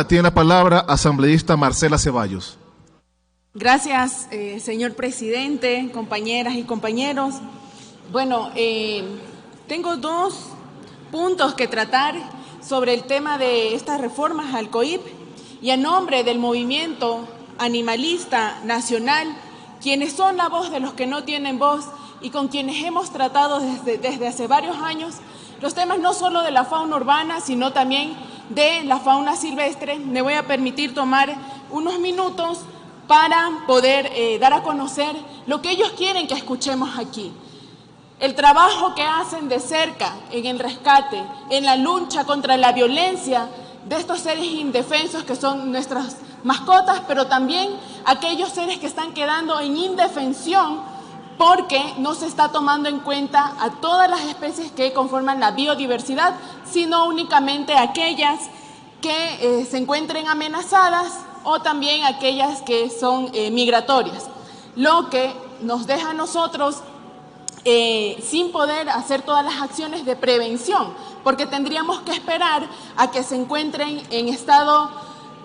segunda tiene la palabra asambleísta Marcela Ceballos. Gracias, señor presidente, compañeras y compañeros. Bueno, tengo dos puntos que tratar sobre el tema de estas reformas al COIP y a nombre del movimiento animalista nacional, quienes son la voz de los que no tienen voz y con quienes hemos tratado desde hace varios años los temas no solo de la fauna urbana, sino también de la fauna silvestre. Me voy a permitir tomar unos minutos para poder dar a conocer lo que ellos quieren que escuchemos aquí. El trabajo que hacen de cerca en el rescate, en la lucha contra la violencia de estos seres indefensos que son nuestras mascotas, pero también aquellos seres que están quedando en indefensión porque no se está tomando en cuenta a todas las especies que conforman la biodiversidad, sino únicamente aquellas que se encuentren amenazadas o también aquellas que son migratorias, lo que nos deja a nosotros sin poder hacer todas las acciones de prevención, porque tendríamos que esperar a que se encuentren en estado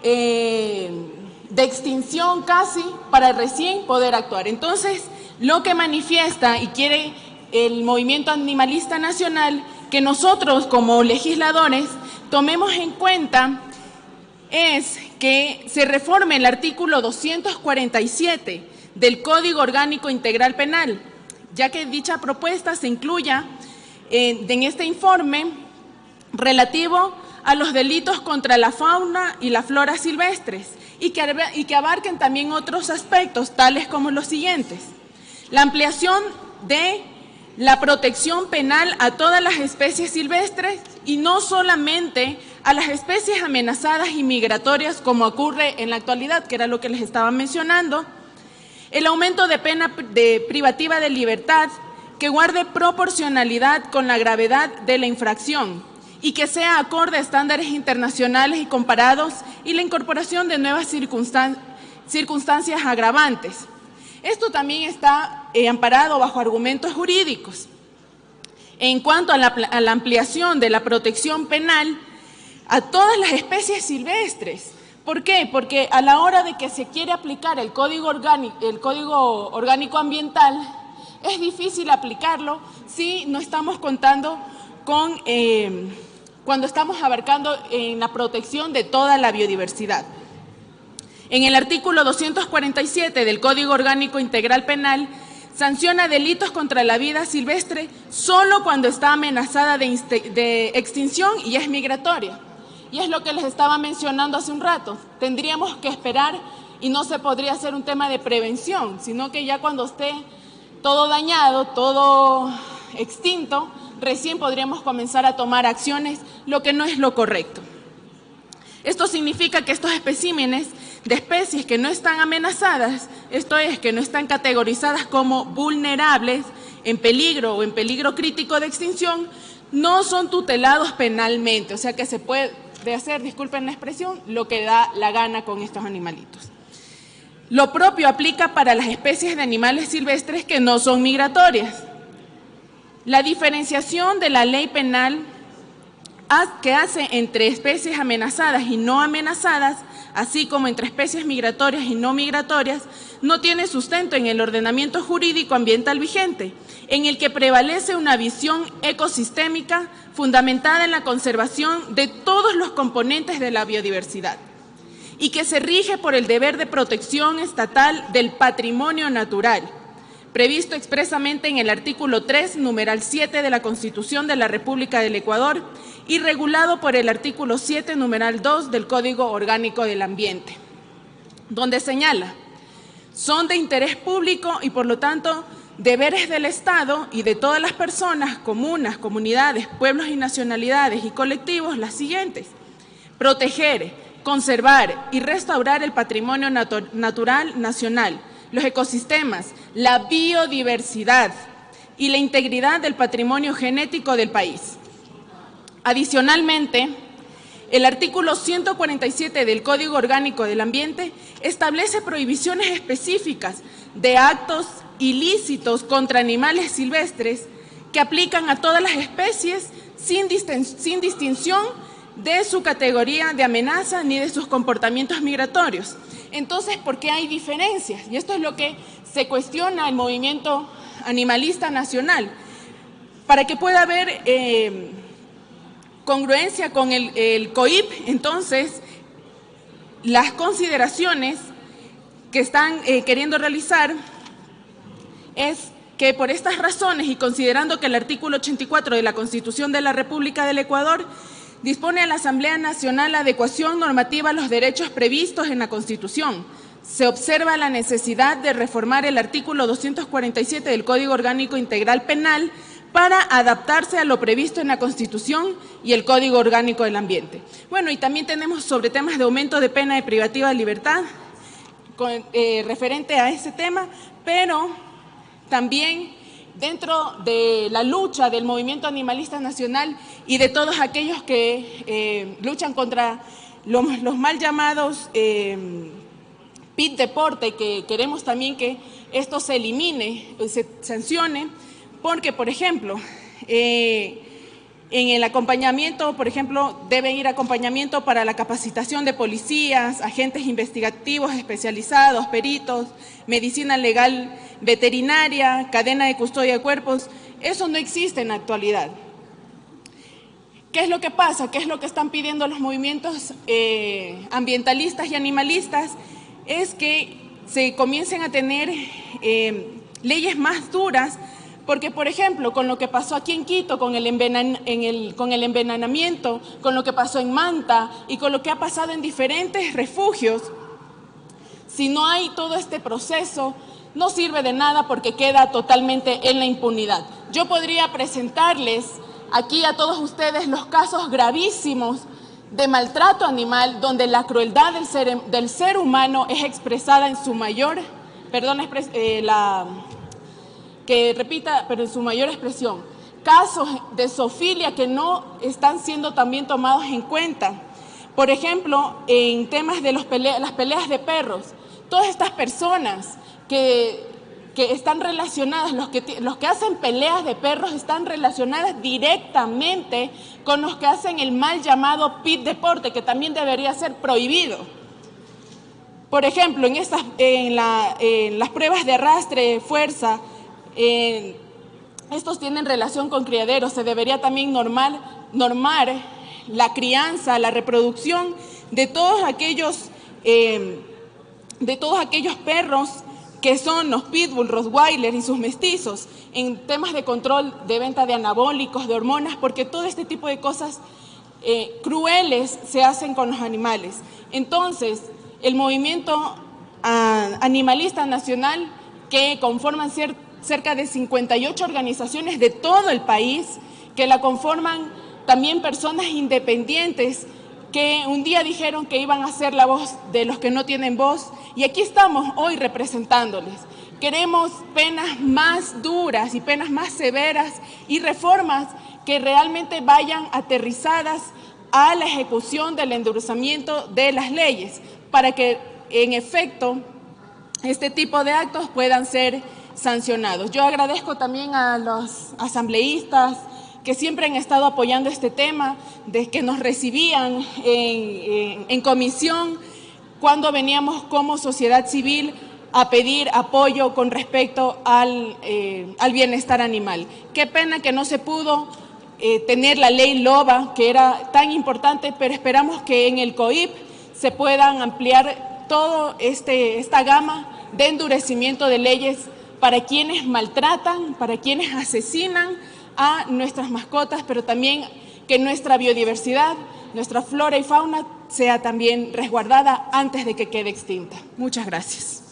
de extinción casi para recién poder actuar. Entonces, lo que manifiesta y quiere el movimiento animalista nacional que nosotros como legisladores tomemos en cuenta es que se reforme el artículo 247 del Código Orgánico Integral Penal, ya que dicha propuesta se incluya en este informe relativo a los delitos contra la fauna y la flora silvestres y que abarquen también otros aspectos, tales como los siguientes: la ampliación de la protección penal a todas las especies silvestres y no solamente a las especies amenazadas y migratorias como ocurre en la actualidad, que era lo que les estaba mencionando. El aumento de pena privativa de libertad que guarde proporcionalidad con la gravedad de la infracción y que sea acorde a estándares internacionales y comparados, y la incorporación de nuevas circunstancias agravantes. Esto también está amparado bajo argumentos jurídicos. En cuanto a la ampliación de la protección penal a todas las especies silvestres. ¿Por qué? Porque a la hora de que se quiere aplicar el Código Orgánico Ambiental, es difícil aplicarlo si no estamos contando con, cuando estamos abarcando en la protección de toda la biodiversidad. En el artículo 247 del Código Orgánico Integral Penal, sanciona delitos contra la vida silvestre solo cuando está amenazada de extinción y es migratoria. Y es lo que les estaba mencionando hace un rato. Tendríamos que esperar y no se podría hacer un tema de prevención, sino que ya cuando esté todo dañado, todo extinto, recién podríamos comenzar a tomar acciones, lo que no es lo correcto. Esto significa que estos especímenes de especies que no están amenazadas, esto es, que no están categorizadas como vulnerables, en peligro o en peligro crítico de extinción, no son tutelados penalmente, o sea que se puede hacer, disculpen la expresión, lo que da la gana con estos animalitos. Lo propio aplica para las especies de animales silvestres que no son migratorias. La diferenciación de la ley penal que hace entre especies amenazadas y no amenazadas, así como entre especies migratorias y no migratorias, no tiene sustento en el ordenamiento jurídico ambiental vigente, en el que prevalece una visión ecosistémica fundamentada en la conservación de todos los componentes de la biodiversidad y que se rige por el deber de protección estatal del patrimonio natural, previsto expresamente en el artículo 3, numeral 7 de la Constitución de la República del Ecuador y regulado por el artículo 7, numeral 2 del Código Orgánico del Ambiente, donde señala: son de interés público y por lo tanto deberes del Estado y de todas las personas, comunas, comunidades, pueblos y nacionalidades y colectivos las siguientes: proteger, conservar y restaurar el patrimonio natural nacional, los ecosistemas, la biodiversidad y la integridad del patrimonio genético del país. Adicionalmente, el artículo 147 del Código Orgánico del Ambiente establece prohibiciones específicas de actos ilícitos contra animales silvestres que aplican a todas las especies sin distinción de su categoría de amenaza ni de sus comportamientos migratorios. Entonces, ¿por qué hay diferencias? Y esto es lo que se cuestiona el movimiento animalista nacional. Para que pueda haber congruencia con el COIP, entonces, las consideraciones que están queriendo realizar es que por estas razones y considerando que el artículo 84 de la Constitución de la República del Ecuador dispone a la Asamblea Nacional la adecuación normativa a los derechos previstos en la Constitución, se observa la necesidad de reformar el artículo 247 del Código Orgánico Integral Penal para adaptarse a lo previsto en la Constitución y el Código Orgánico del Ambiente. Bueno, y también tenemos sobre temas de aumento de pena de privativa de libertad, referente a ese tema, pero también dentro de la lucha del movimiento animalista nacional y de todos aquellos que luchan contra los mal llamados pit deporte, que queremos también que esto se elimine, se sancione, porque, por ejemplo, en el acompañamiento, por ejemplo, debe ir acompañamiento para la capacitación de policías, agentes investigativos especializados, peritos, medicina legal veterinaria, cadena de custodia de cuerpos. Eso no existe en la actualidad. ¿Qué es lo que pasa? ¿Qué es lo que están pidiendo los movimientos ambientalistas y animalistas? Es que se comiencen a tener leyes más duras, porque, por ejemplo, con lo que pasó aquí en Quito, con el envenenamiento, con lo que pasó en Manta y con lo que ha pasado en diferentes refugios, si no hay todo este proceso, no sirve de nada porque queda totalmente en la impunidad. Yo podría presentarles aquí a todos ustedes los casos gravísimos de maltrato animal, donde la crueldad del ser humano es expresada en su mayor, pero en su mayor expresión. Casos de zoofilia que no están siendo también tomados en cuenta. Por ejemplo, en temas de las peleas de perros, todas estas personas que están relacionadas, los que hacen peleas de perros están relacionadas directamente con los que hacen el mal llamado pit deporte, que también debería ser prohibido. Por ejemplo, en las pruebas de arrastre, fuerza, estos tienen relación con criaderos. Se debería también normar la crianza, la reproducción de todos aquellos perros que son los pitbull, rottweiler y sus mestizos, en temas de control de venta de anabólicos, de hormonas, porque todo este tipo de cosas crueles se hacen con los animales. Entonces, el movimiento animalista nacional, que conforman cerca de 58 organizaciones de todo el país, que la conforman también personas independientes que un día dijeron que iban a ser la voz de los que no tienen voz, y aquí estamos hoy representándoles. Queremos penas más duras y penas más severas y reformas que realmente vayan aterrizadas a la ejecución del endurecimiento de las leyes, para que en efecto este tipo de actos puedan ser sancionados. Yo agradezco también a los asambleístas que siempre han estado apoyando este tema, de que nos recibían en comisión cuando veníamos como sociedad civil a pedir apoyo con respecto al bienestar animal. Qué pena que no se pudo tener la ley LOBA, que era tan importante, pero esperamos que en el COIP se puedan ampliar toda esta gama de endurecimiento de leyes para quienes maltratan, para quienes asesinan a nuestras mascotas, pero también que nuestra biodiversidad, nuestra flora y fauna sea también resguardada antes de que quede extinta. Muchas gracias.